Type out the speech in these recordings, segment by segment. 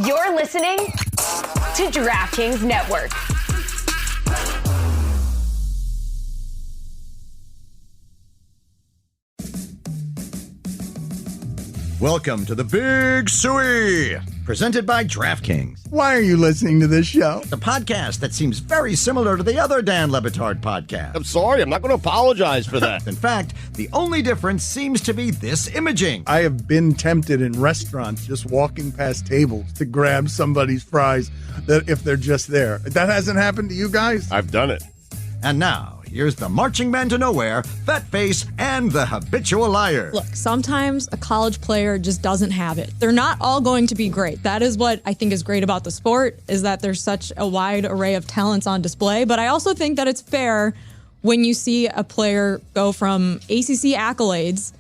You're listening to DraftKings Network. Welcome to the Big Suey, presented by DraftKings. Why are you listening to this show? The podcast that seems very similar to the other Dan Le Batard podcast. I'm sorry, I'm not going to apologize for that. In fact, the only difference seems to be this imaging. I have been tempted in restaurants just walking past tables to grab somebody's fries that if they're just there. That hasn't happened to you guys? I've done it. And now, here's the marching man to nowhere, fat face, and the habitual liar. Look, sometimes a college player just doesn't have it. They're not all going to be great. That is what I think is great about the sport, is that there's such a wide array of talents on display. But I also think that it's fair when you see a player go from ACC accolades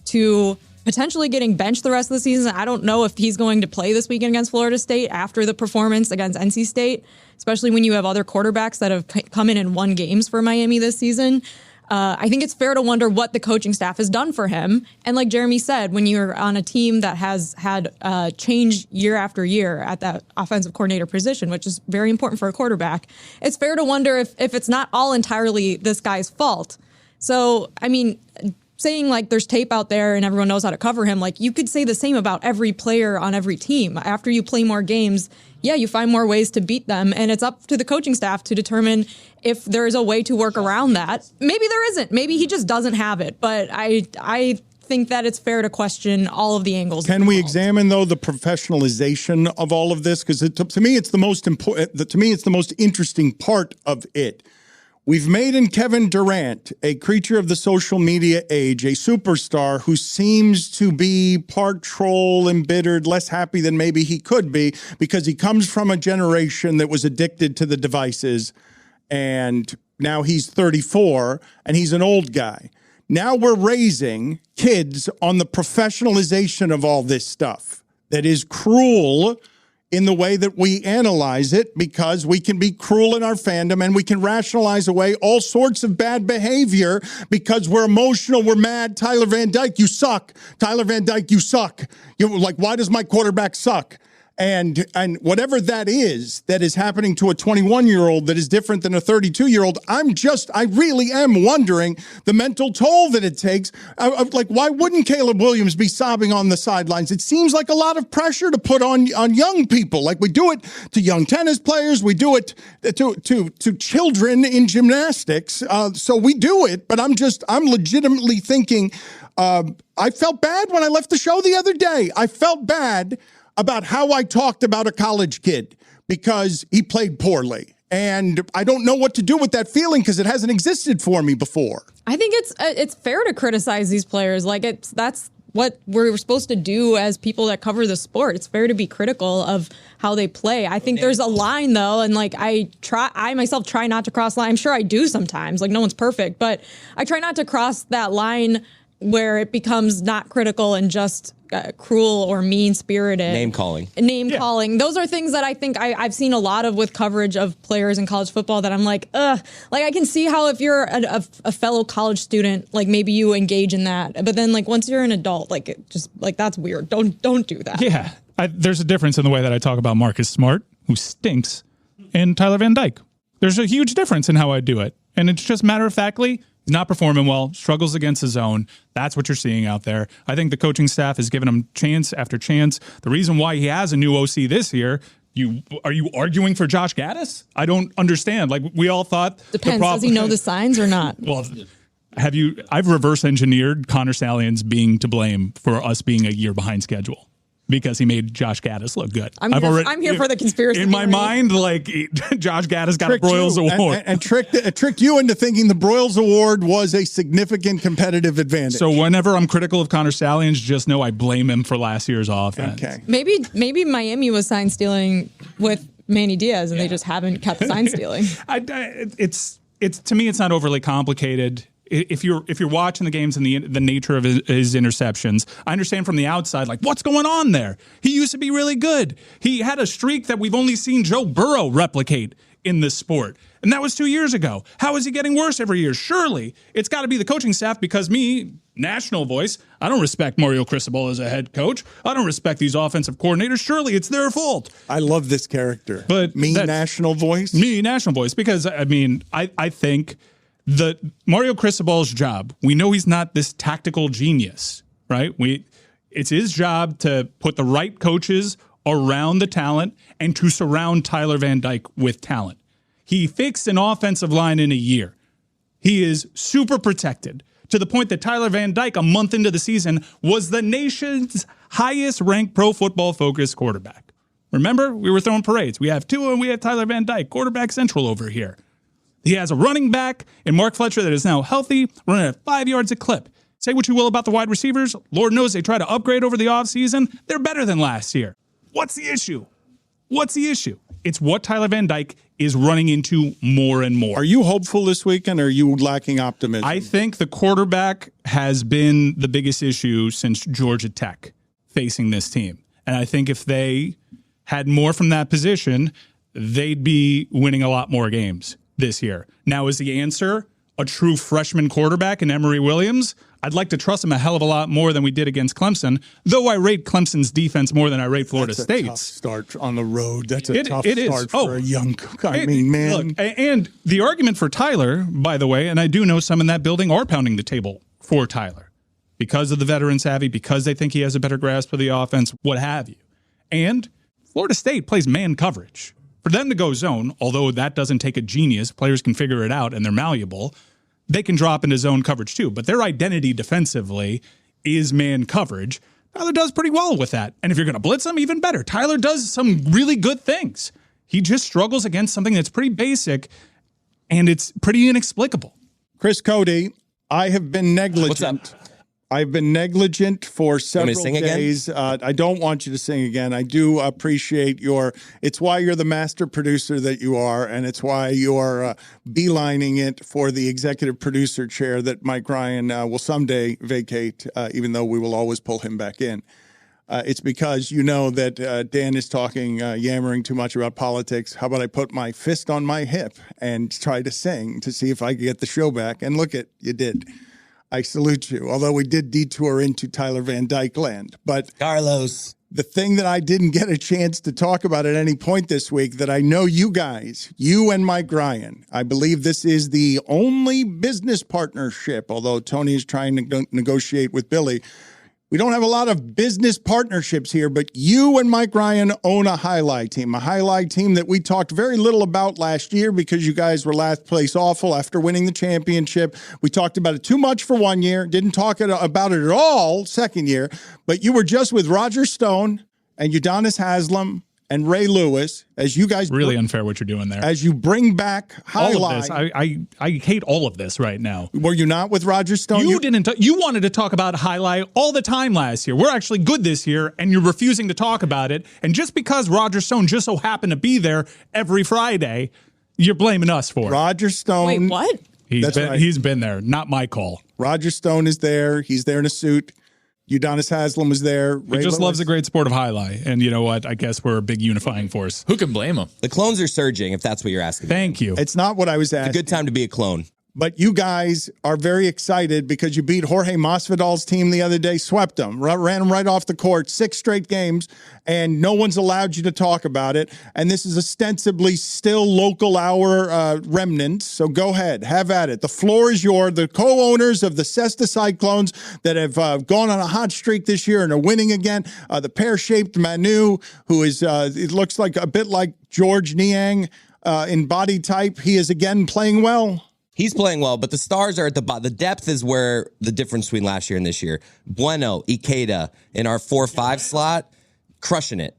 to potentially getting benched the rest of the season. I don't know if he's going to play this weekend against Florida State after the performance against NC State, especially when you have other quarterbacks that have come in and won games for Miami this season. I think it's fair to wonder what the coaching staff has done for him. And like Jeremy said, when you're on a team that has had change year after year at that offensive coordinator position, which is very important for a quarterback, it's fair to wonder if it's not all entirely this guy's fault. So, I mean, saying like there's tape out there and everyone knows how to cover him, like you could say the same about every player on every team. After you play more games, yeah, you find more ways to beat them, and it's up to the coaching staff to determine if there is a way to work around that. Maybe there isn't. Maybe he just doesn't have it, but I think that it's fair to question all of the angles. Can we examine, though, the professionalization of all of this? Because to me, it's the most important. To me, it's the most interesting part of it. We've made in Kevin Durant, a creature of the social media age, a superstar who seems to be part troll, embittered, less happy than maybe he could be because he comes from a generation that was addicted to the devices, and now he's 34 and he's an old guy. Now we're raising kids on the professionalization of all this stuff that is cruel in the way that we analyze it, because we can be cruel in our fandom and we can rationalize away all sorts of bad behavior because we're emotional, we're mad. Tyler Van Dyke, you suck. Tyler Van Dyke, you suck. You're like, why does my quarterback suck? And whatever that is happening to a 21-year-old that is different than a 32-year-old, I really am wondering the mental toll that it takes. Like, why wouldn't Caleb Williams be sobbing on the sidelines? It seems like a lot of pressure to put on young people. Like, we do it to young tennis players. We do it to children in gymnastics. So we do it, but I'm legitimately thinking, I felt bad when I left the show the other day. I felt bad about how I talked about a college kid because he played poorly. And I don't know what to do with that feeling because it hasn't existed for me before. I think it's fair to criticize these players. Like that's what we're supposed to do as people that cover the sport. It's fair to be critical of how they play. I think there's a line though, and like I myself try not to cross line. I'm sure I do sometimes. Like no one's perfect, but I try not to cross that line where it becomes not critical and just cruel or mean-spirited. Name calling. Those are things that I think I've seen a lot of with coverage of players in college football that I'm like, ugh. Like I can see how if you're a fellow college student, like maybe you engage in that. But then like once you're an adult, like it just like that's weird. Don't do that. Yeah. There's a difference in the way that I talk about Marcus Smart, who stinks, and Tyler Van Dyke. There's a huge difference in how I do it. And it's just matter-of-factly, he's not performing well, struggles against his zone. That's what you're seeing out there. I think the coaching staff has given him chance after chance. The reason why he has a new OC this year, are you arguing for Josh Gaddis? I don't understand. Like we all thought. Depends. Does he know the signs or not? Well, I've reverse engineered Connor Salians being to blame for us being a year behind schedule. Because he made Josh Gaddis look good. I'm here for the conspiracy. In my mind, like Josh Gaddis got a Broyles Award. And tricked you into thinking the Broyles Award was a significant competitive advantage. So whenever I'm critical of Connor Salians, just know I blame him for last year's offense. Okay. Maybe Miami was sign stealing with Manny Diaz and they just haven't kept sign stealing. It's to me, it's not overly complicated. If you're watching the games and the nature of his interceptions, I understand from the outside, like, what's going on there? He used to be really good. He had a streak that we've only seen Joe Burrow replicate in this sport. And that was 2 years ago. How is he getting worse every year? Surely it's got to be the coaching staff because national voice. I don't respect Mario Cristobal as a head coach. I don't respect these offensive coordinators. Surely it's their fault. I love this character. But national voice? Me, national voice. Because, I mean, I think the Mario Cristobal's job, we know he's not this tactical genius, right? It's his job to put the right coaches around the talent and to surround Tyler Van Dyke with talent. He fixed an offensive line in a year. He is super protected to the point that Tyler Van Dyke, a month into the season, was the nation's highest ranked pro football focused quarterback. Remember, we were throwing parades. We have Tua and we have Tyler Van Dyke, quarterback central over here. He has a running back in Mark Fletcher that is now healthy, running at 5 yards a clip. Say what you will about the wide receivers. Lord knows they try to upgrade over the offseason. They're better than last year. What's the issue? It's what Tyler Van Dyke is running into more and more. Are you hopeful this weekend, or are you lacking optimism? I think the quarterback has been the biggest issue since Georgia Tech facing this team. And I think if they had more from that position, they'd be winning a lot more games this year. Now, is the answer a true freshman quarterback in Emory Williams? I'd like to trust him a hell of a lot more than we did against Clemson, though I rate Clemson's defense more than I rate Florida State's. Tough start on the road. That's a tough start for a young guy. I mean, man. Look, and the argument for Tyler, by the way, and I do know some in that building are pounding the table for Tyler because of the veteran savvy, because they think he has a better grasp of the offense, what have you. And Florida State plays man coverage. For them to go zone, although that doesn't take a genius, players can figure it out and they're malleable, they can drop into zone coverage too. But their identity defensively is man coverage. Tyler does pretty well with that. And if you're going to blitz him, even better. Tyler does some really good things. He just struggles against something that's pretty basic, and it's pretty inexplicable. Chris Cody, I have been negligent. What's up? I've been negligent for several days. I don't want you to sing again. I do appreciate it's why you're the master producer that you are, and it's why you're beelining it for the executive producer chair that Mike Ryan will someday vacate, even though we will always pull him back in. It's because you know that Dan is talking, yammering too much about politics. How about I put my fist on my hip and try to sing to see if I can get the show back? And look, you did. I salute you, although we did detour into Tyler Van Dyke land. But Carlos, the thing that I didn't get a chance to talk about at any point this week that I know you guys, you and Mike Ryan, I believe this is the only business partnership, although Tony is trying to negotiate with Billy. We don't have a lot of business partnerships here, but you and Mike Ryan own a highlight team that we talked very little about last year because you guys were last place awful after winning the championship. We talked about it too much for 1 year, didn't talk about it at all second year, but you were just with Roger Stone and Udonis Haslam and Ray Lewis, as you guys... Really unfair what you're doing there. As you bring back highlight... All of this. I hate all of this right now. Were you not with Roger Stone? You didn't. You wanted to talk about highlight all the time last year. We're actually good this year, and you're refusing to talk about it. And just because Roger Stone just so happened to be there every Friday, you're blaming us for it. Roger Stone... Wait, what? He's been there. Not my call. Roger Stone is there. He's there in a suit. Udonis Haslam was there. He just loves the great sport of highlight. And you know what? I guess we're a big unifying force. Who can blame him? The clones are surging, if that's what you're asking. Thank you. It's not what I was asking. It's a good time to be a clone. But you guys are very excited because you beat Jorge Masvidal's team the other day, swept them, ran them right off the court, 6 straight games, and no one's allowed you to talk about it. And this is ostensibly still local hour remnants, so go ahead, have at it. The floor is yours. The co-owners of the Cesta Cyclones that have gone on a hot streak this year and are winning again, the pear-shaped Manu, who is, it looks like a bit like George Niang in body type. He is again playing well. He's playing well, but the stars are at the bottom. The depth is where the difference between last year and this year. Bueno, Ikeda in our 4-5 slot, crushing it.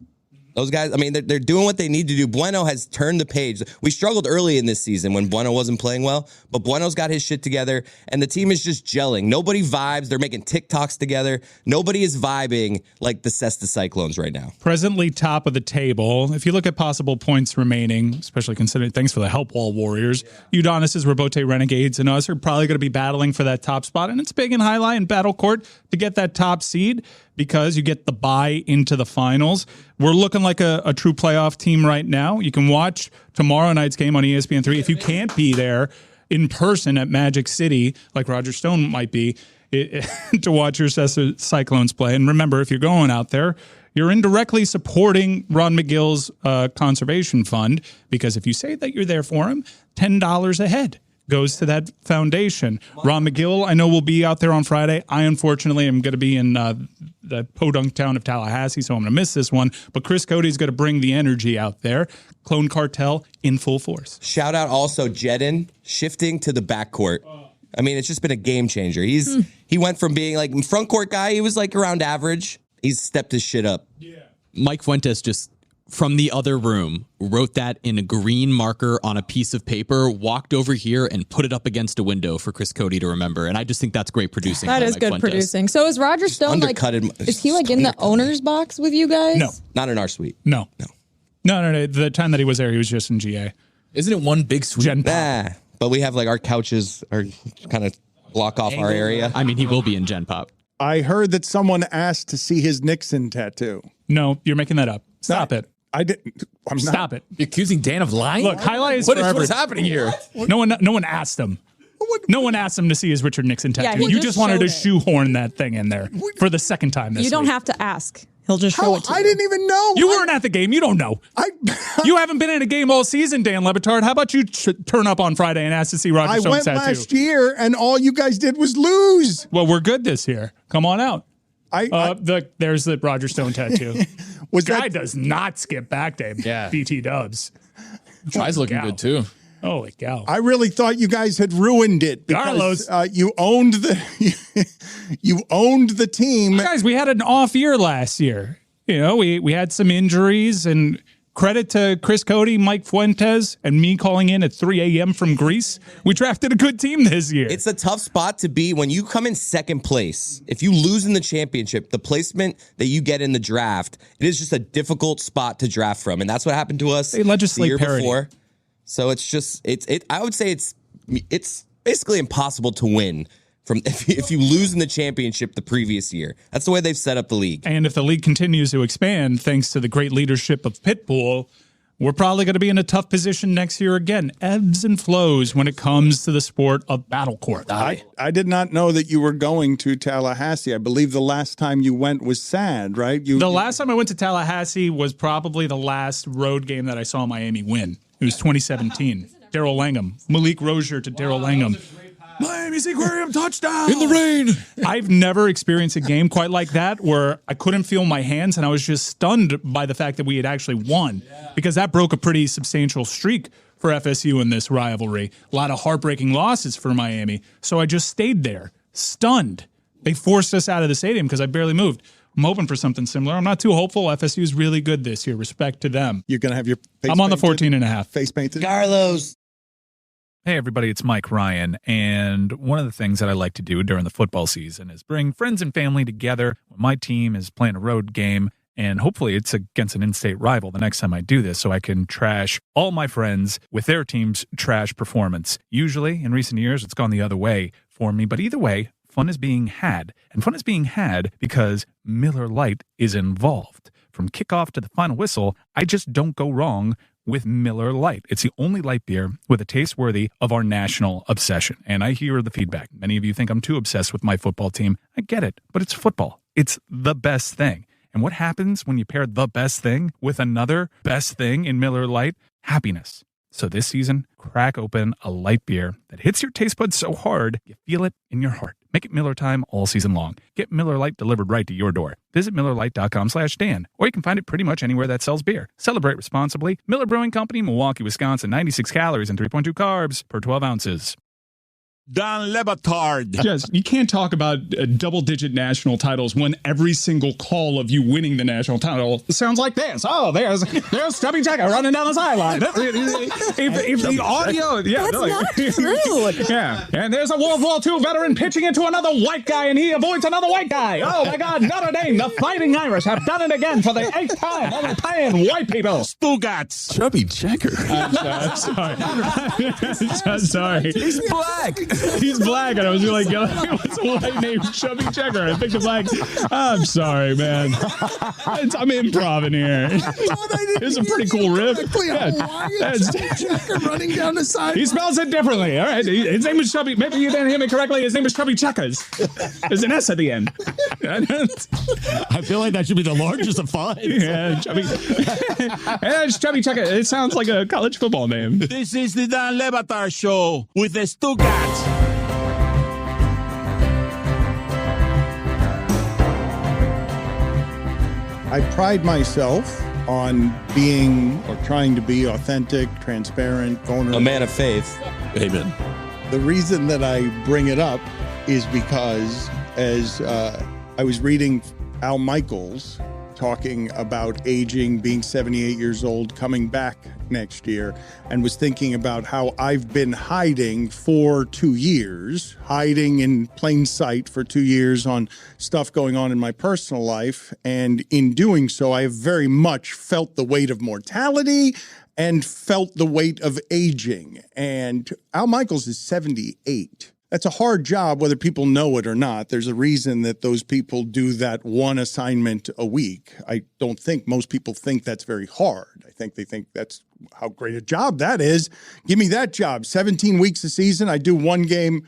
Those guys, I mean, they're doing what they need to do. Bueno has turned the page. We struggled early in this season when Bueno wasn't playing well, but Bueno's got his shit together, and the team is just gelling. Nobody vibes. They're making TikToks together. Nobody is vibing like the Cesta Cyclones right now. Presently top of the table. If you look at possible points remaining, especially considering, thanks for the help, Wall Warriors, Udonis' Robote Renegades and us are probably going to be battling for that top spot, and it's big and highlight and battle court to get that top seed because you get the bye into the finals. We're looking like a true playoff team right now. You can watch tomorrow night's game on ESPN3. If you can't be there in person at Magic City, like Roger Stone might be, to watch your Cesta Cyclones play. And remember, if you're going out there, you're indirectly supporting Ron McGill's conservation fund, because if you say that you're there for him, $10 a head goes to that foundation. Ron McGill, I know, will be out there on Friday. I, unfortunately, am going to be in the podunk town of Tallahassee, so I'm going to miss this one. But Chris Cody's going to bring the energy out there. Clone Cartel in full force. Shout out also Jedin shifting to the backcourt. I mean, it's just been a game changer. He went from being like front court guy, he was like around average. He's stepped his shit up. Yeah. Mike Fuentes just from the other room wrote that in a green marker on a piece of paper, walked over here and put it up against a window for Chris Cody to remember. And I just think that's great producing. That is Mike good Fuentes. producing. So is Roger Stone is he like in the owner's box with you guys? No, not in our suite. No. The time that he was there, he was just in GA. Isn't it one big suite? Nah, but we have like our couches are kind of block off our area. I mean, he will be in Gen Pop. I heard that someone asked to see his Nixon tattoo. No, you're making that up. Stop it. I didn't. Stop it. You're accusing Dan of lying? Look, highlights What's happening here? No one asked him. No one asked him to see his Richard Nixon tattoo. Yeah, you just wanted to shoehorn that thing in there for the second time this week. You don't have to ask. He'll just show it to you. I didn't even know. You weren't at the game. You don't know. You haven't been in a game all season, Dan Batard. How about you turn up on Friday and ask to see Roger Stone's tattoo? I went last year, and all you guys did was lose. Well, we're good this year. Come on out. There's the Roger Stone tattoo. Guy does not skip back day. Yeah. BT Dubs. Try's looking good too. Holy cow! I really thought you guys had ruined it because you owned the team. Guys, we had an off year last year. You know, we had some injuries, and credit to Chris Cody, Mike Fuentes, and me calling in at 3 a.m. from Greece. We drafted a good team this year. It's a tough spot to be when you come in second place. If you lose in the championship, the placement that you get in the draft, it is just a difficult spot to draft from. And that's what happened to us they legislate the year parity. before. So it's just, I would say it's basically impossible to win from if you lose in the championship the previous year. That's the way they've set up the league. And if the league continues to expand, thanks to the great leadership of Pitbull, we're probably going to be in a tough position next year again. Ebbs and flows when it comes to the sport of battle court. I did not know that you were going to Tallahassee. I believe the last time you went was sad, right? The last time I went to Tallahassee was probably the last road game that I saw Miami win. It was 2017. Darrell Langham. Malik Rozier to Darrell Langham. Miami's Aquarium touchdown! In the rain! I've never experienced a game quite like that where I couldn't feel my hands and I was just stunned by the fact that we had actually won, because that broke a pretty substantial streak for FSU in this rivalry. A lot of heartbreaking losses for Miami. So I just stayed there, stunned. They forced us out of the stadium because I barely moved. I'm hoping for something similar. I'm not too hopeful. FSU is really good this year. Respect to them. You're going to have your face I'm on the painted? 14.5. Face painted? Carlos. Hey, everybody, it's Mike Ryan, and one of the things that I like to do during the football season is bring friends and family together when my team is playing a road game, and hopefully it's against an in-state rival the next time I do this, so I can trash all my friends with their team's trash performance. Usually, in recent years, it's gone the other way for me, but either way, fun is being had, and fun is being had because Miller Lite is involved. From kickoff to the final whistle, I just don't go wrong with Miller Lite. It's the only light beer with a taste worthy of our national obsession. And I hear the feedback. Many of you think I'm too obsessed with my football team. I get it, but it's football. It's the best thing. And what happens when you pair the best thing with another best thing in Miller Lite? Happiness. So this season, crack open a light beer that hits your taste buds so hard, you feel it in your heart. Make it Miller time all season long. Get Miller Lite delivered right to your door. Visit MillerLite.com/Dan, or you can find it pretty much anywhere that sells beer. Celebrate responsibly. Miller Brewing Company, Milwaukee, Wisconsin. 96 calories and 3.2 carbs per 12 ounces. Dan le Batard. Yes, you can't talk about double-digit national titles when every single call of you winning the national title sounds like this. Oh, there's Stubby Checker running down the sideline. if the audio, yeah, that's not true. Yeah, and there's a World War II veteran pitching into another white guy, and he avoids another white guy. Oh my God, Notre Dame, the Fighting Irish have done it again for the 8th time. Only playing white people. Stugotz. Chubby Checker. I'm sorry. I'm sorry. He's black. He's black, and I was like, what's a white named Chubby Checker? I picked a black. I'm sorry, man. I'm improv here. It's a pretty cool riff. Checker running down the side. He spells it differently. All right. His name is Chubby. Maybe you didn't hear me correctly. His name is Chubby Checkers. There's an S at the end. I feel like that should be the largest of five. Yeah, Chubby. Yeah, it's Chubby Checker. It sounds like a college football name. This is the Dan Le Batard Show with the Stugotz. I pride myself on being or trying to be authentic, transparent, vulnerable. A man of faith. Amen. The reason that I bring it up is because as I was reading Al Michaels talking about aging, being 78 years old, coming back next year, and was thinking about how I've been hiding for 2 years, hiding in plain sight for 2 years on stuff going on in my personal life. And in doing so, I have very much felt the weight of mortality and felt the weight of aging. And Al Michaels is 78. That's a hard job, whether people know it or not. There's a reason that those people do that one assignment a week. I don't think most people think that's very hard. I think they think that's how great a job that is. Give me that job. 17 weeks a season. I do one game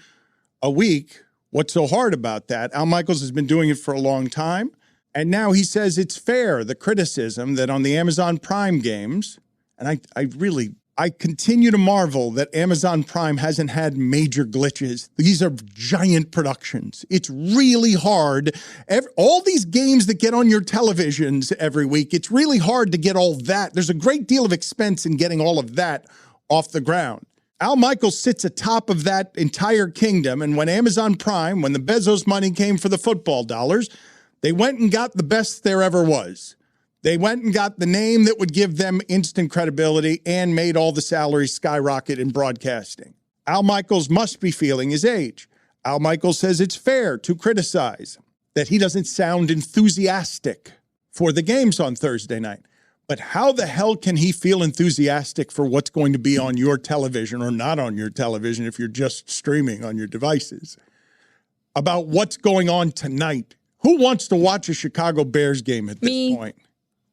a week. What's so hard about that? Al Michaels has been doing it for a long time. And now he says it's fair, the criticism that on the Amazon Prime games, and I continue to marvel that Amazon Prime hasn't had major glitches. These are giant productions. It's really hard. All these games that get on your televisions every week, it's really hard to get all that. There's a great deal of expense in getting all of that off the ground. Al Michaels sits atop of that entire kingdom. And when Amazon Prime, when the Bezos money came for the football dollars, they went and got the best there ever was. They went and got the name that would give them instant credibility and made all the salaries skyrocket in broadcasting. Al Michaels must be feeling his age. Al Michaels says it's fair to criticize that he doesn't sound enthusiastic for the games on Thursday night. But how the hell can he feel enthusiastic for what's going to be on your television or not on your television if you're just streaming on your devices? About what's going on tonight. Who wants to watch a Chicago Bears game at this point?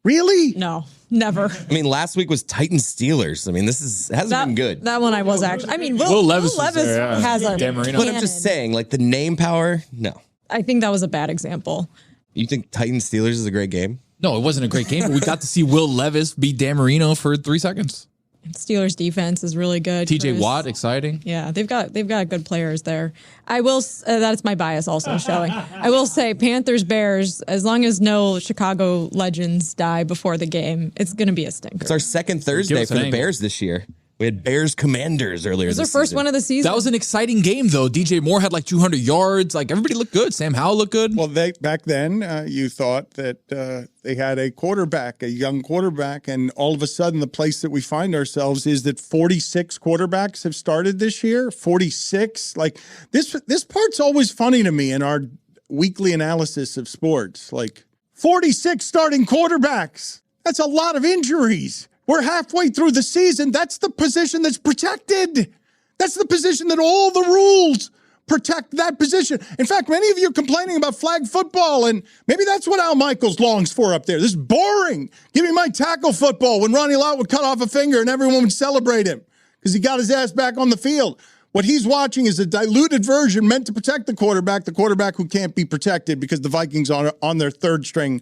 Really? No, never. I mean, last week was Titans Steelers. I mean, hasn't been good. That one I was actually. I mean, Will Levis has a Dan Marino. But I'm just saying, like the name power, no. I think that was a bad example. You think Titans Steelers is a great game? No, it wasn't a great game, but we got to see Will Levis beat Dan Marino for 3 seconds. Steelers defense is really good. TJ Watt, exciting. Yeah, they've got good players there. I will. That's my bias also showing. I will say Panthers Bears. As long as no Chicago legends die before the game, it's going to be a stinker. It's our second Thursday for the Bears this year. We had Bears Commanders earlier. It was their first one of the season. That was an exciting game, though. DJ Moore had like 200 yards. Like everybody looked good. Sam Howell looked good. Well, back then you thought that they had a quarterback, a young quarterback, and all of a sudden the place that we find ourselves is that 46 quarterbacks have started this year. 46. Like this part's always funny to me in our weekly analysis of sports. Like 46 starting quarterbacks. That's a lot of injuries. We're halfway through the season. That's the position that's protected. That's the position that all the rules protect that position. In fact, many of you are complaining about flag football, and maybe that's what Al Michaels longs for up there. This is boring. Give me my tackle football when Ronnie Lott would cut off a finger and everyone would celebrate him because he got his ass back on the field. What he's watching is a diluted version meant to protect the quarterback who can't be protected because the Vikings are on their third string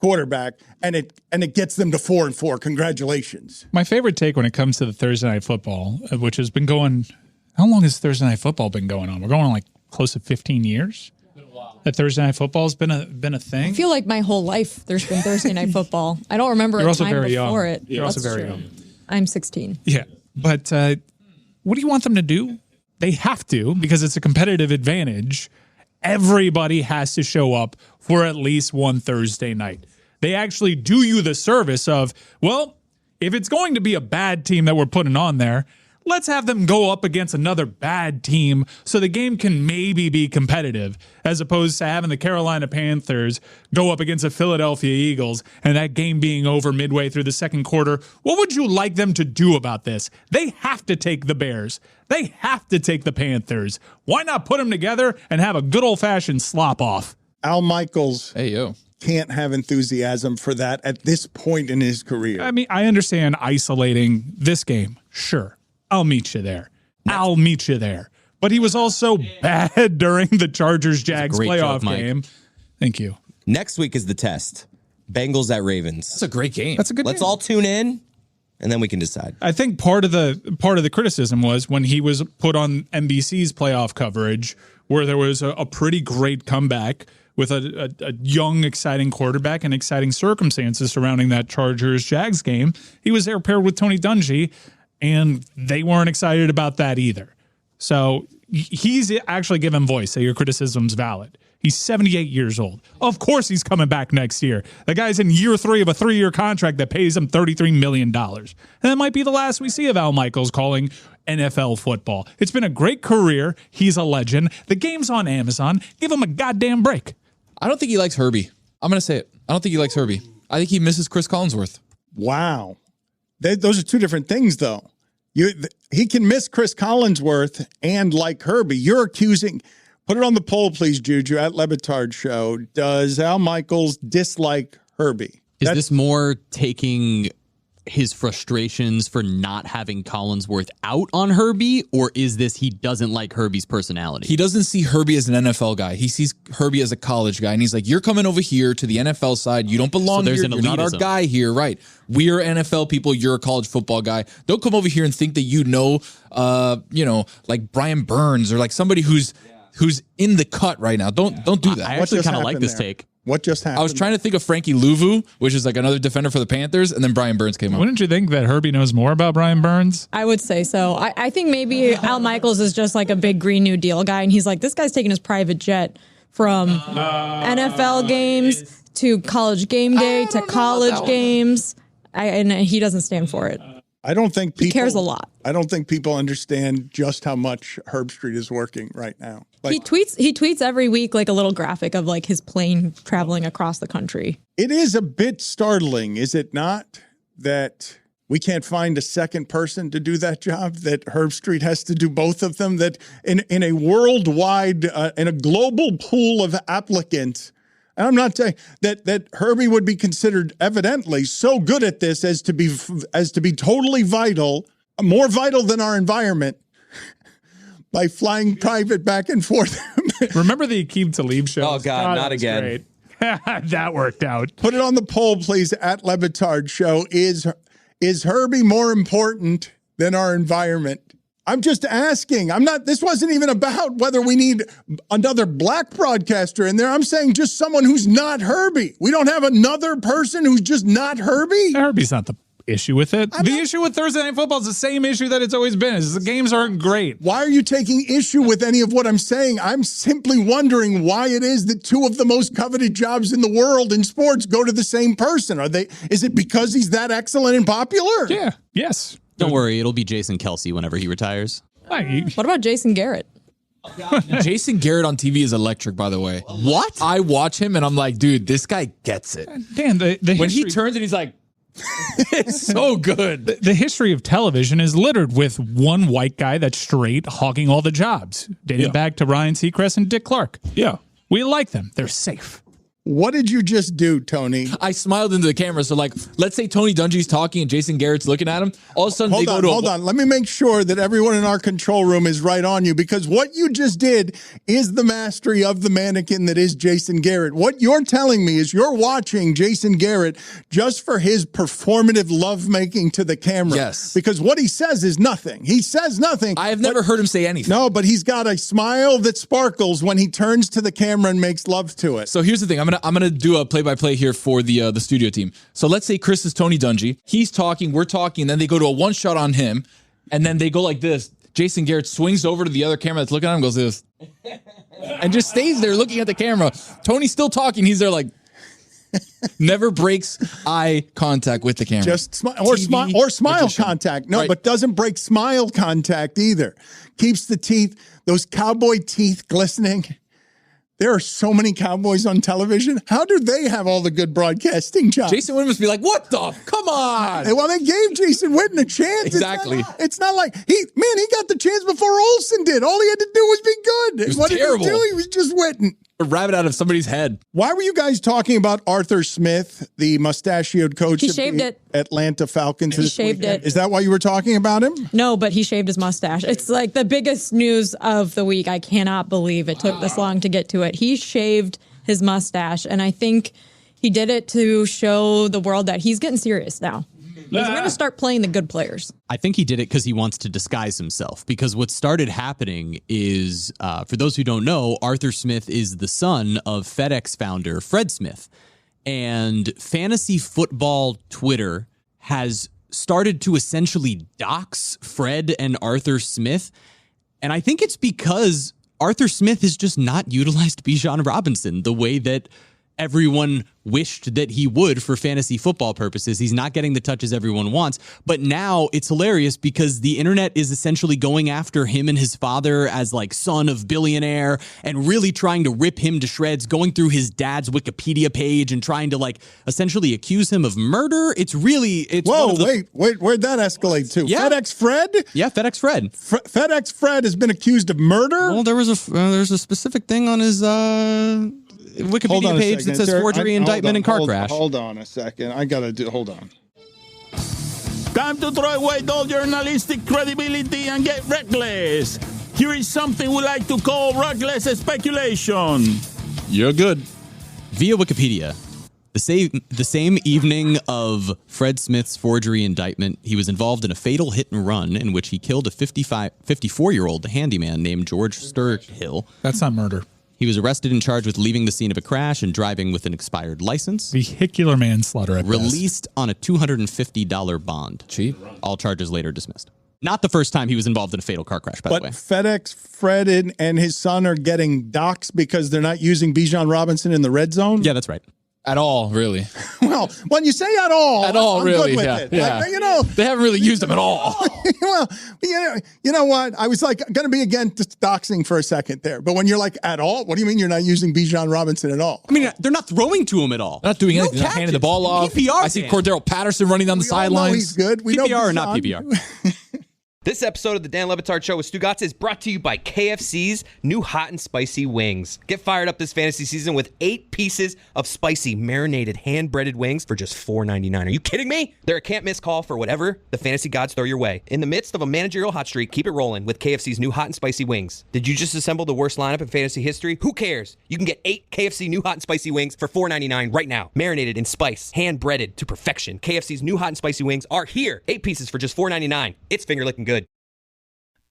quarterback, and it gets them to 4-4. Congratulations. My favorite take when it comes to the Thursday Night Football, which has been going, how long has Thursday Night Football been going on? We're going on like close to 15 years. That Thursday Night Football has been a thing. I feel like my whole life there's been Thursday Night Football. I don't remember a time before it. You're also very young. I'm 16. Yeah, but what do you want them to do? They have to, because it's a competitive advantage. Everybody has to show up for at least one Thursday night. They actually do you the service of, well, if it's going to be a bad team that we're putting on there, Let's have them go up against another bad team so the game can maybe be competitive, as opposed to having the Carolina Panthers go up against the Philadelphia Eagles and that game being over midway through the second quarter. What would you like them to do about this? They have to take the Bears. They have to take the Panthers. Why not put them together and have a good old-fashioned slop-off? Al Michaels Hey, yo. can't have enthusiasm for that at this point in his career. I mean, I understand isolating this game. Sure. I'll meet you there. I'll meet you there. But he was also bad during the Chargers-Jags playoff game. Thank you. Next week is the test. Bengals at Ravens. That's a great game. That's a good Let's game. all tune in, and then we can decide. I think part of the criticism was when he was put on NBC's playoff coverage, where there was a pretty great comeback with a young, exciting quarterback and exciting circumstances surrounding that Chargers-Jags game. He was there paired with Tony Dungy, and they weren't excited about that either. So he's actually given voice that your criticism's valid. He's 78 years old. Of course he's coming back next year. The guy's in year 3 of a 3-year contract that pays him $33 million. And that might be the last we see of Al Michaels calling NFL football. It's been a great career. He's a legend. The game's on Amazon. Give him a goddamn break. I don't think he likes Herbie. I'm going to say it. I don't think he likes Herbie. I think he misses Chris Collinsworth. Wow. Those are two different things, though. He can miss Chris Collinsworth and like Herbie. You're accusing... Put it on the poll, please, Juju, at Le Batard Show. Does Al Michaels dislike Herbie? Is this more taking his frustrations for not having Collinsworth out on Herbie, or is this he doesn't like Herbie's personality? He doesn't see Herbie as an NFL guy. He sees Herbie as a college guy, and he's like, you're coming over here to the NFL side. You don't belong here. You're not our guy here, right? We are NFL people. You're a college football guy. Don't come over here and think that you know, like Brian Burns or like somebody who's in the cut right now. Don't do that. I actually kind of like this take. What just happened? I was trying to think of Frankie Louvu, which is like another defender for the Panthers, and then Brian Burns came up. Wouldn't you think that Herbie knows more about Brian Burns? I would say so. I think maybe Al Michaels is just like a big Green New Deal guy, and he's like, this guy's taking his private jet from NFL games to college game day to college games, and he doesn't stand for it. I don't think people... He cares a lot. I don't think people understand just how much Herbstreit is working right now. He tweets every week like a little graphic of like his plane traveling across the country. It is a bit startling, is it not, that we can't find a second person to do that job, that Herbstreit has to do both of them, that in a worldwide, in a global pool of applicants, and I'm not saying that Herbie would be considered evidently so good at this as to be totally vital, more vital than our environment, by flying private back and forth. Remember the Aqib Talib show? Oh, God, not again. That worked out. Put it on the poll, please, at Le Batard Show. Is Herbie more important than our environment? I'm just asking. This wasn't even about whether we need another black broadcaster in there. I'm saying just someone who's not Herbie. We don't have another person who's just not Herbie. Herbie's not the issue with it. The issue with Thursday Night Football is the same issue that it's always been, is the games aren't great. Why are you taking issue with any of what I'm saying? I'm simply wondering why it is that two of the most coveted jobs in the world in sports go to the same person. Is it because he's that excellent and popular? Yeah. Yes. Don't worry, it'll be Jason Kelsey whenever he retires. What about Jason Garrett? Jason Garrett on TV is electric, by the way. What? I watch him and I'm like, dude, this guy gets it. Dan, when he turns and he's like, it's so good. The history of television is littered with one white guy that's straight hogging all the jobs, dating back to Ryan Seacrest and Dick Clark. Yeah. We like them. They're safe. What did you just do, Tony? I smiled into the camera. So, like, let's say Tony Dungy's talking and Jason Garrett's looking at him. All of a sudden, hold on. Let me make sure that everyone in our control room is right on you, because what you just did is the mastery of the mannequin that is Jason Garrett. What you're telling me is you're watching Jason Garrett just for his performative lovemaking to the camera. Yes. Because what he says is nothing. He says nothing. I have never heard him say anything. No, but he's got a smile that sparkles when he turns to the camera and makes love to it. So here's the thing. I'm gonna do a play-by-play here for the studio team. So let's say Chris is Tony Dungy. He's talking, we're talking, and then they go to a one shot on him, and then they go like this. Jason Garrett swings over to the other camera that's looking at him, goes this, and just stays there looking at the camera. Tony's still talking. He's there like, Never breaks eye contact with the camera. Just smile contact. No, but doesn't break smile contact either. Keeps the teeth, those cowboy teeth glistening. There are so many cowboys on television. How do they have all the good broadcasting jobs? Jason Witten must be like, what the? Come on. Well, they gave Jason Witten a chance. Exactly. It's not like he got the chance before Olsen did. All he had to do was be good. It was what terrible. Did he do? He was just Witten. A rabbit out of somebody's head. Why were you guys talking about Arthur Smith, the mustachioed coach He of shaved the it. Atlanta Falcons? He shaved it. Is that why you were talking about him? No, but he shaved his mustache. It's like the biggest news of the week. I cannot believe it took this long to get to it. He shaved his mustache, and I think he did it to show the world that he's getting serious now. He's going to start playing the good players. I think he did it because he wants to disguise himself. Because what started happening is, for those who don't know, Arthur Smith is the son of FedEx founder Fred Smith. And fantasy football Twitter has started to essentially dox Fred and Arthur Smith. And I think it's because Arthur Smith has just not utilized Bijan Robinson the way that everyone wished that he would for fantasy football purposes. He's not getting the touches everyone wants. But now it's hilarious because the internet is essentially going after him and his father as like son of billionaire and really trying to rip him to shreds, going through his dad's Wikipedia page and trying to like essentially accuse him of murder. It's Whoa, wait, where'd that escalate to? Yeah. FedEx Fred? Yeah, FedEx Fred. FedEx Fred has been accused of murder? Well, there's a specific thing on his Wikipedia page that says forgery, indictment, and car crash. Hold on a second. Hold on. Time to throw away all journalistic credibility and get reckless. Here is something we like to call reckless speculation. You're good. Via Wikipedia, the same evening of Fred Smith's forgery indictment, he was involved in a fatal hit and run in which he killed a 54-year-old handyman named George Sturhill. That's not murder. He was arrested and charged with leaving the scene of a crash and driving with an expired license. Vehicular manslaughter at best. Released on a $250 bond. Cheap. All charges later dismissed. Not the first time he was involved in a fatal car crash, by the way. But FedEx Fred and his son are getting doxxed because they're not using Bijan Robinson in the red zone? Yeah, that's right. At all, really. Well, when you say at all, I'm really, good with yeah, it. yeah. Like, they haven't really used him at all. Well, you know what? I was like going to be against doxing for a second there. But when you're like, at all? What do you mean you're not using Bijan Robinson at all? I mean, they're not throwing to him at all. Not doing anything. Not handing the ball off. PPR, I see Cordero Patterson running down the sidelines. He's good. We know PPR or not PPR? This episode of the Dan Le Batard Show with Stugotz is brought to you by KFC's new hot and spicy wings. Get fired up this fantasy season with 8 pieces of spicy marinated hand-breaded wings for just $4.99. Are you kidding me? They're a can't-miss call for whatever the fantasy gods throw your way. In the midst of a managerial hot streak, keep it rolling with KFC's new hot and spicy wings. Did you just assemble the worst lineup in fantasy history? Who cares? You can get 8 KFC new hot and spicy wings for $4.99 right now. Marinated in spice, hand-breaded to perfection. KFC's new hot and spicy wings are here. 8 pieces for just $4.99. It's finger-licking good.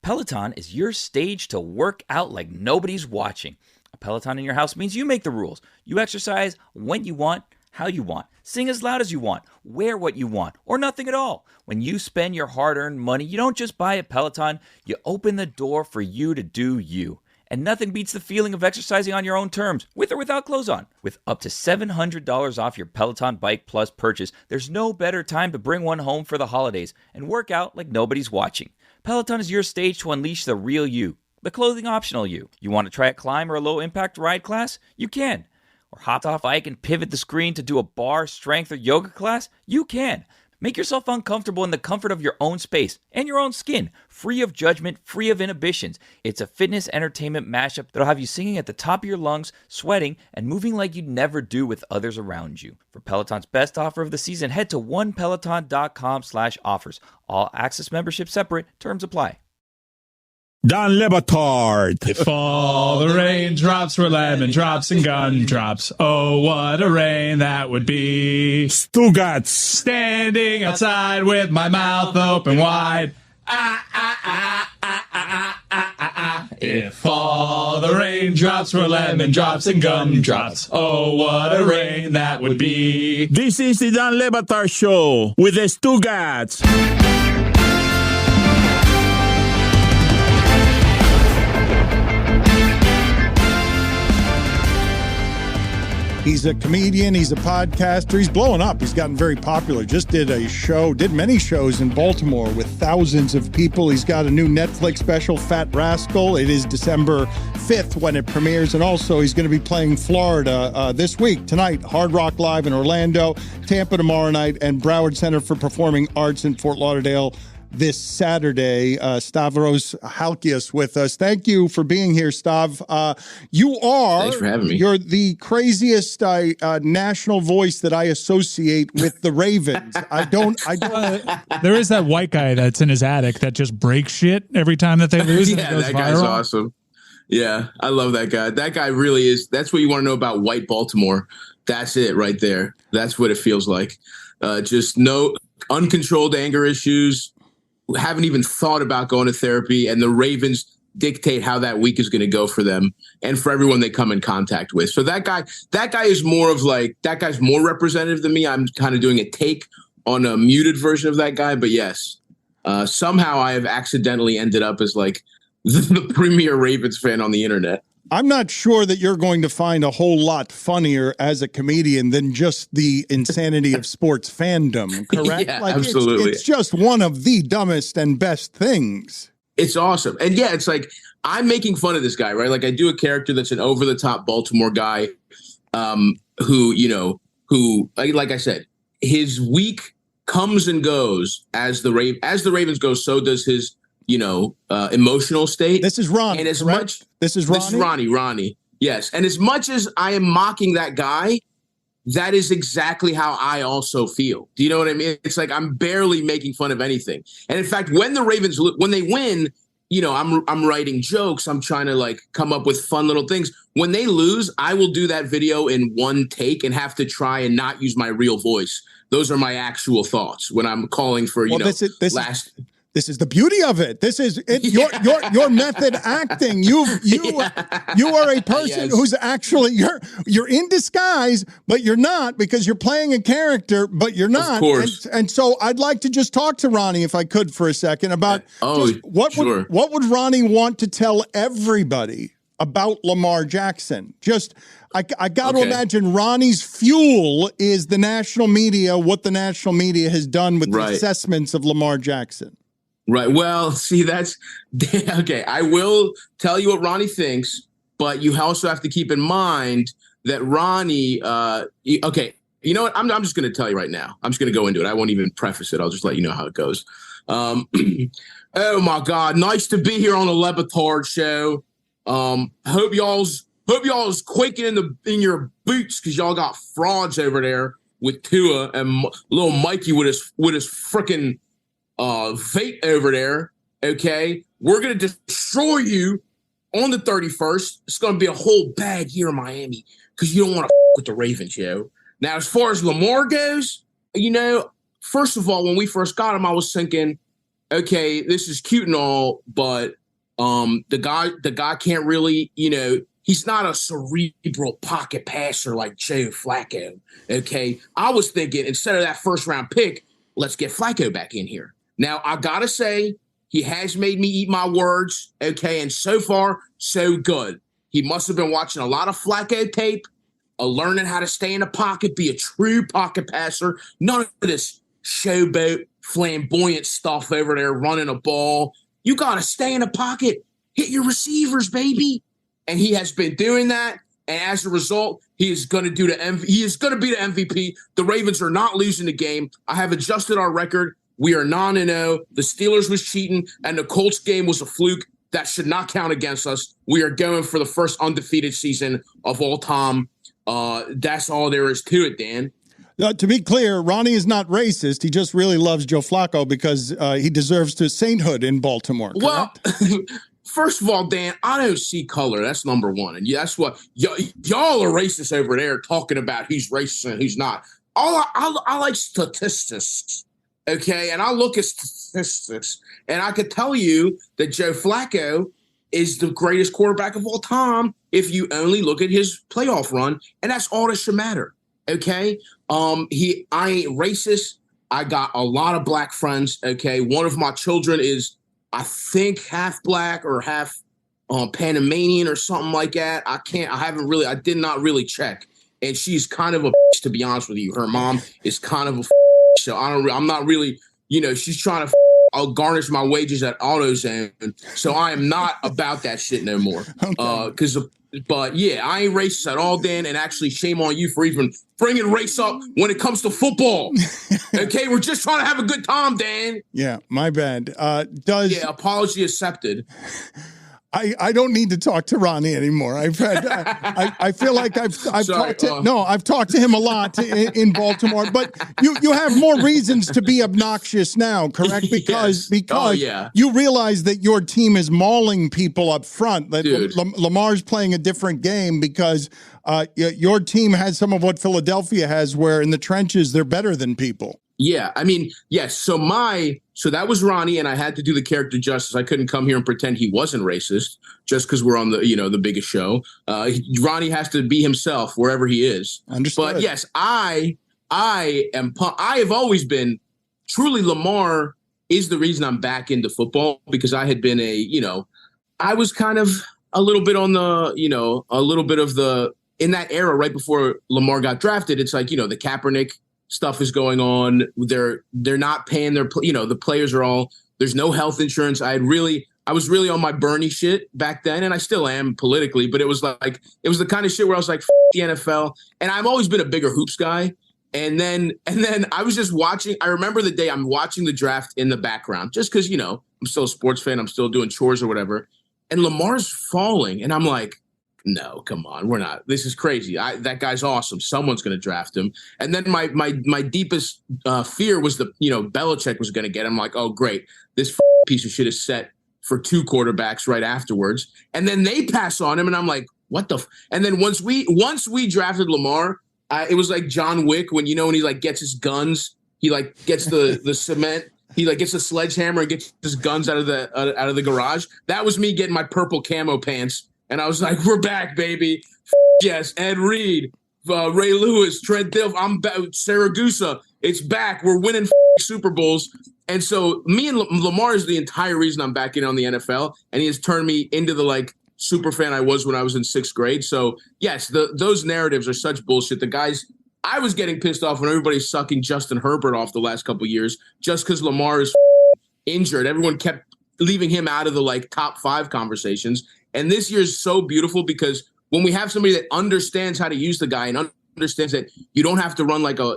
Peloton is your stage to work out like nobody's watching. A Peloton in your house means you make the rules. You exercise when you want, how you want. Sing as loud as you want. Wear what you want, or nothing at all. When you spend your hard-earned money, you don't just buy a Peloton, you open the door for you to do you. And nothing beats the feeling of exercising on your own terms, with or without clothes on. With up to $700 off your Peloton Bike Plus purchase, there's no better time to bring one home for the holidays and work out like nobody's watching. Peloton is your stage to unleash the real you, the clothing optional you. You want to try a climb or a low-impact ride class? You can. Or hop off Ike and pivot the screen to do a bar, strength, or yoga class? You can. Make yourself uncomfortable in the comfort of your own space and your own skin, free of judgment, free of inhibitions. It's a fitness entertainment mashup that'll have you singing at the top of your lungs, sweating, and moving like you'd never do with others around you. For Peloton's best offer of the season, head to onepeloton.com/offers. All access membership separate. Terms apply. Dan Le Batard. If all the raindrops were lemon drops and gumdrops, oh, what a rain that would be. Stugotz. Standing outside with my mouth open wide. If all the raindrops were lemon drops and gumdrops, oh, what a rain that would be. This is the Dan Le Batard Show with the Stugotz. He's a comedian. He's a podcaster. He's blowing up. He's gotten very popular. Just did many shows in Baltimore with thousands of people. He's got a new Netflix special, Fat Rascal. It is December 5th when it premieres. And also he's going to be playing Florida this week, tonight, Hard Rock Live in Orlando, Tampa tomorrow night, and Broward Center for Performing Arts in Fort Lauderdale this Saturday. Stavros Halkias with us. Thank you for being here, Stav. Thanks for having me. You're the craziest national voice that I associate with the Ravens. I don't. There is that white guy that's in his attic that just breaks shit every time that they lose. Yeah, that guy's awesome. Yeah, I love that guy. That guy really is. That's what you want to know about white Baltimore. That's it right there. That's what it feels like. Just no uncontrolled anger issues. Haven't even thought about going to therapy, and the Ravens dictate how that week is going to go for them and for everyone they come in contact with. So that guy is more of like, that guy's more representative than me. I'm kind of doing a take on a muted version of that guy. But yes, somehow I have accidentally ended up as like the premier Ravens fan on the internet. I'm not sure that you're going to find a whole lot funnier as a comedian than just the insanity of sports fandom, correct? Yeah, absolutely. It's just one of the dumbest and best things. It's awesome. And yeah, it's like, I'm making fun of this guy, right? Like I do a character that's an over-the-top Baltimore guy who, like I said, his week comes and goes as the Ravens go, so does his emotional state. This is Ronnie. And as correct? much this is Ronnie. Yes. And as much as I am mocking that guy, that is exactly how I also feel. Do you know what I mean? It's like I'm barely making fun of anything. And in fact, when the Ravens, when they win, I'm writing jokes. I'm trying to like come up with fun little things. When they lose, I will do that video in one take and have to try and not use my real voice. Those are my actual thoughts when I'm calling for, This is the beauty of it. This is it. Your method acting. You are a person who's actually you're in disguise, but you're not, because you're playing a character, but you're not. Of course. And so I'd like to just talk to Ronnie, if I could, for a second about what would Ronnie want to tell everybody about Lamar Jackson? I got to imagine Ronnie's fuel is the national media, what the national media has done with the assessments of Lamar Jackson. Right. Well, see, that's okay. I will tell you what Ronnie thinks, but you also have to keep in mind that Ronnie, okay, you know what? I'm just going to tell you right now. I'm just going to go into it. I won't even preface it. I'll just let you know how it goes. Oh my God. Nice to be here on the Batard show. Hope y'all's quaking in your boots because y'all got frauds over there with Tua and little Mikey with his freaking vape over there. Okay, we're gonna destroy you on the 31st. It's gonna be a whole bag here in Miami because you don't want to with the Ravens, yo. Now, as far as Lamar goes, first of all, when we first got him, I was thinking, okay, this is cute and all, but the guy can't really, he's not a cerebral pocket passer like Joe Flacco. Okay, I was thinking instead of that first round pick, let's get Flacco back in here. Now, I got to say, he has made me eat my words, okay, and so far, so good. He must have been watching a lot of Flacco tape, learning how to stay in the pocket, be a true pocket passer, none of this showboat, flamboyant stuff over there running a ball. You got to stay in the pocket, hit your receivers, baby. And he has been doing that, and as a result, he is going to be the MVP. The Ravens are not losing the game. I have adjusted our record. We are 9-0. The Steelers was cheating, and the Colts game was a fluke. That should not count against us. We are going for the first undefeated season of all time. That's all there is to it, Dan. To be clear, Ronnie is not racist. He just really loves Joe Flacco because he deserves to sainthood in Baltimore. Correct? Well, first of all, Dan, I don't see color. That's number one. And that's what y'all are racist over there talking about who's racist and who's not. I like statistics. Okay, and I look at statistics, and I could tell you that Joe Flacco is the greatest quarterback of all time if you only look at his playoff run, and that's all that should matter. Okay, I ain't racist. I got a lot of black friends. Okay, one of my children is, I think, half black or half Panamanian or something like that. I did not really check. and she's kind of a to be honest with you. Her mom is kind of a so I'm not really, she's trying to I'll garnish my wages at AutoZone, so I am not about that shit no more. But yeah, I ain't racist at all, Dan, and actually shame on you for even bringing race up when it comes to football. Okay, we're just trying to have a good time, Dan. Yeah, my bad. Apology accepted. I don't need to talk to Ronnie anymore. I feel like I've talked to him a lot in Baltimore, but you have more reasons to be obnoxious now, correct? Because you realize that your team is mauling people up front. That Lamar's playing a different game because your team has some of what Philadelphia has, where in the trenches they're better than people. Yeah, I mean, yes. So that was Ronnie, and I had to do the character justice. I couldn't come here and pretend he wasn't racist just because we're on the biggest show. Ronnie has to be himself wherever he is. Understood. But yes, I have always been truly. Lamar is the reason I'm back into football, because I had been I was kind of a little bit on in that era right before Lamar got drafted. It's like, the Kaepernick stuff is going on. They're not paying their, the players are all, there's no health insurance. I was really on my Bernie shit back then, and I still am politically, but it was the kind of shit where I was like, F the NFL. And I've always been a bigger hoops guy. And then I was just watching. I remember the day I'm watching the draft in the background, just because, I'm still a sports fan. I'm still doing chores or whatever. And Lamar's falling. And I'm like, no, come on. We're not. This is crazy. That guy's awesome. Someone's going to draft him. And then my deepest fear was Belichick was going to get him. I'm like, oh, great. This piece of shit is set for 2 quarterbacks right afterwards. And then they pass on him. And I'm like, what the? And then once we drafted Lamar, it was like John Wick when he gets his guns, he gets the cement. He gets a sledgehammer and gets his guns out of the garage. That was me getting my purple camo pants. And I was like, we're back, baby. Yes, Ed Reed, Ray Lewis, Trent Dilf, Saragusa. It's back. We're winning Super Bowls. And so me and Lamar is the entire reason I'm back in on the NFL. And he has turned me into the super fan I was when I was in 6th grade. So yes, those narratives are such bullshit. The guys, I was getting pissed off when everybody's sucking Justin Herbert off the last couple of years just because Lamar is injured. Everyone kept leaving him out of the top 5 conversations. And this year is so beautiful because when we have somebody that understands how to use the guy and understands that you don't have to run like a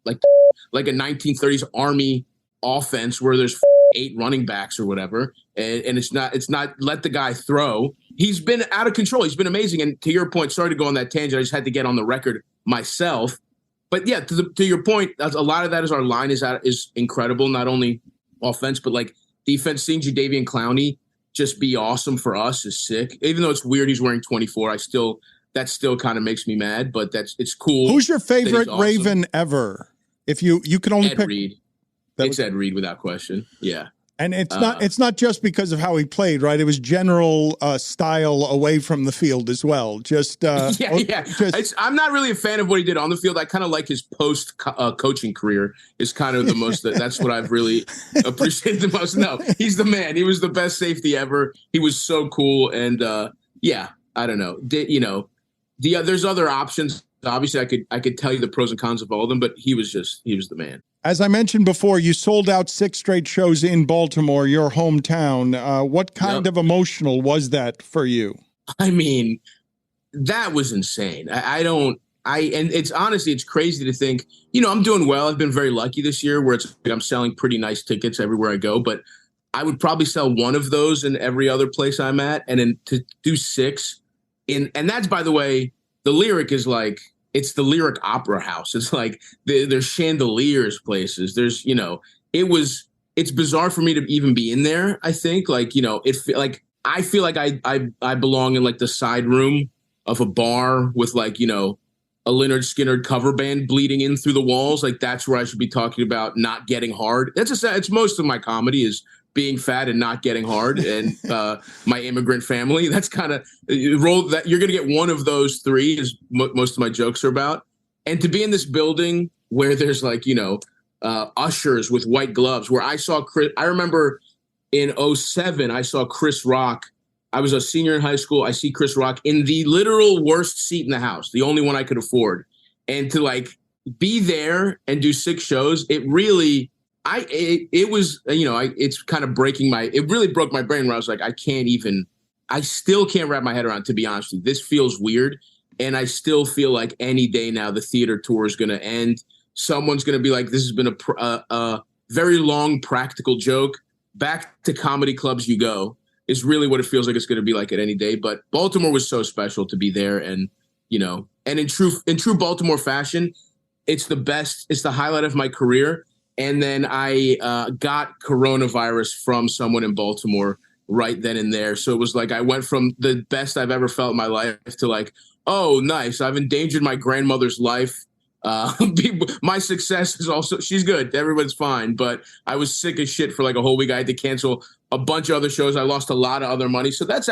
1930s Army offense where there's 8 running backs or whatever, and it's not let the guy throw. He's been out of control. He's been amazing. And to your point, sorry to go on that tangent. I just had to get on the record myself. But yeah, to your point, a lot of that is our line is incredible. Not only offense, but defense. Seeing Jadeveon Clowney just be awesome for us is sick. Even though it's weird he's wearing 24, that still kind of makes me mad, but it's cool. Who's your favorite Raven ever? If you can only pick Reed. It's Ed Reed without question. Yeah. And it's not just because of how he played, right? It was general style away from the field as well. I'm not really a fan of what he did on the field. I kind of like his post coaching career is kind of the most. That's what I've really appreciated the most. No, he's the man. He was the best safety ever. He was so cool. And I don't know. There's other options. Obviously, I could tell you the pros and cons of all of them, but he was the man. As I mentioned before, you sold out 6 straight shows in Baltimore, your hometown. What kind of emotional was that for you? I mean, that was insane. And it's crazy to think, I'm doing well. I've been very lucky this year where I'm selling pretty nice tickets everywhere I go, but I would probably sell one of those in every other place I'm at. And then to do 6 and that's, by the way, the Lyric is it's the Lyric Opera House. It's there's chandeliers places. There's, it's bizarre for me to even be in there. I think I feel like I belong in the side room of a bar with a Lynyrd Skynyrd cover band bleeding in through the walls. That's where I should be talking about not getting hard. It's most of my comedy is being fat and not getting hard, and my immigrant family. That's kind of role that you're going to get one of those 3 is most of my jokes are about. And to be in this building where there's ushers with white gloves, where I saw Chris. I remember in 2007, I saw Chris Rock I was a senior in high school. I see Chris Rock in the literal worst seat in the house, the only one I could afford. And to like be there and do 6 shows, it really, it was, it's kind of it really broke my brain where I was like, I still can't wrap my head around, to be honest with you. This feels weird. And I still feel like any day now the theater tour is going to end. Someone's going to be like, this has been a very long practical joke. Back to comedy clubs you go is really what it feels like it's going to be like at any day. But Baltimore was so special to be there. And, and in true Baltimore fashion, it's the best. It's the highlight of my career. And then I got coronavirus from someone in Baltimore right then and there. So it was like I went from the best I've ever felt in my life to like, oh, nice. I've endangered my grandmother's life. My success is also, she's good. Everyone's fine. But I was sick as shit for like a whole week. I had to cancel a bunch of other shows. I lost a lot of other money. So that's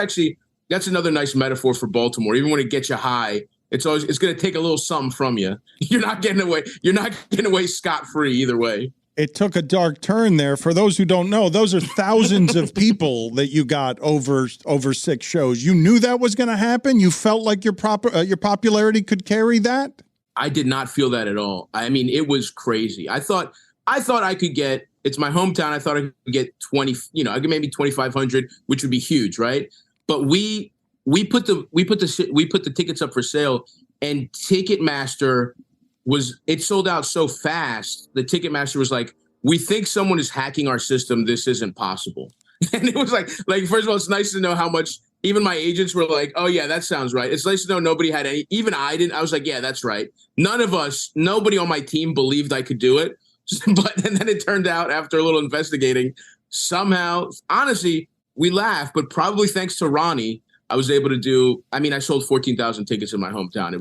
another nice metaphor for Baltimore. Even when it gets you high, it's going to take a little something from you. You're not getting away scot-free either way. It took a dark turn there. For those who don't know, those are thousands of people that you got over 6 shows. You knew that was going to happen? You felt like your popularity could carry that? I did not feel that at all. I mean, it was crazy. I thought I could get, it's my hometown. I thought I could get 20, I could maybe 2,500, which would be huge, right? But we put the tickets up for sale, and Ticketmaster it sold out so fast. The Ticketmaster was like, we think someone is hacking our system. This isn't possible. And it was like, first of all, it's nice to know how much, even my agents were like, oh yeah, that sounds right. It's nice to know nobody had any, even I didn't. I was like, yeah, that's right. Nobody on my team believed I could do it. And then it turned out after a little investigating, somehow, honestly, we laugh, but probably thanks to Ronnie, I was able to do, I sold 14,000 tickets in my hometown.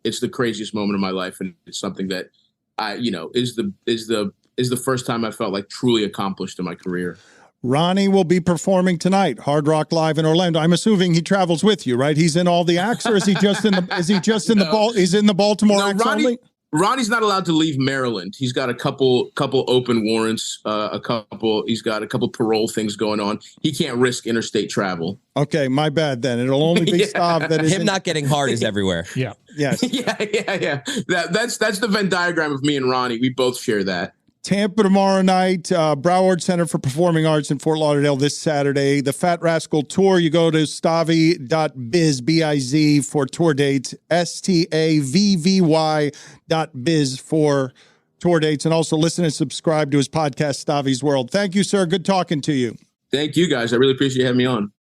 It's the craziest moment of my life. And it's something that is the first time I felt like truly accomplished in my career. Ronnie will be performing tonight, Hard Rock Live in Orlando. I'm assuming he travels with you, right? He's in all the acts, or is he just in the Baltimore acts only? Ronnie's not allowed to leave Maryland. He's got a couple open warrants, he's got a couple parole things going on. He can't risk interstate travel. Okay, my bad then. It'll only be Stav that is him not getting hard is everywhere. Yeah. Yes. Yeah. That's the Venn diagram of me and Ronnie. We both share that. Tampa tomorrow night, Broward Center for Performing Arts in Fort Lauderdale this Saturday. The Fat Rascal Tour, you go to stavvy.biz, B-I-Z, for tour dates, STAVVY.biz for tour dates, and also listen and subscribe to his podcast, Stavi's World. Thank you, sir. Good talking to you. Thank you, guys. I really appreciate you having me on.